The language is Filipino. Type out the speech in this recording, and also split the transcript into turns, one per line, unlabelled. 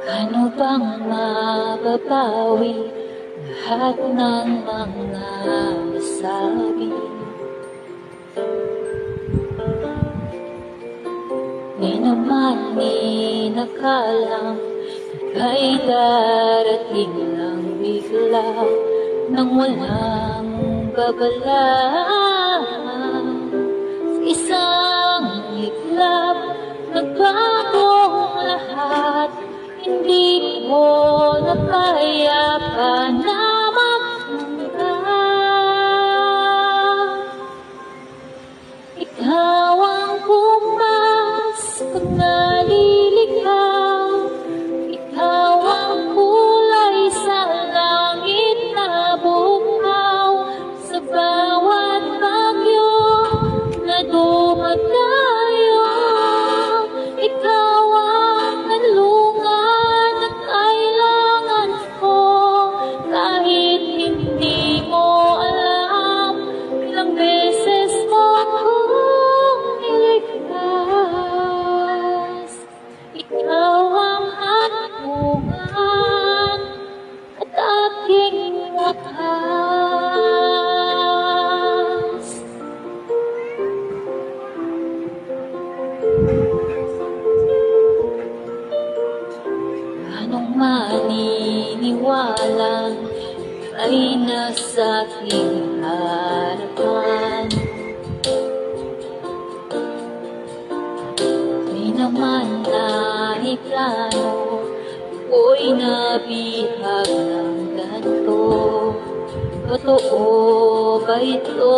Ano bang mababawi lahat ng mga nasabi? Di naman inakalang ika'y darating lang bigla nang walang babala. Sa isang iglap, nagbago ang lahat. Hindi ko na kaya pa na magtanggap. Ikaw ang pumas pag naliligaw. Ikaw ang kulay sa langit na bukaw. Sa bawat bagyo na dumadayo, ikaw ang kanlungan na kailangan ko. Kahit hindi mo alam, ilang beses mo akong niligtas. Ikaw ang hantungan at aking wakas. Anong maniniwala ay nasa aking harapan. Di naman naiplano ko'y nabihag ng ganito. Totoo ba ito?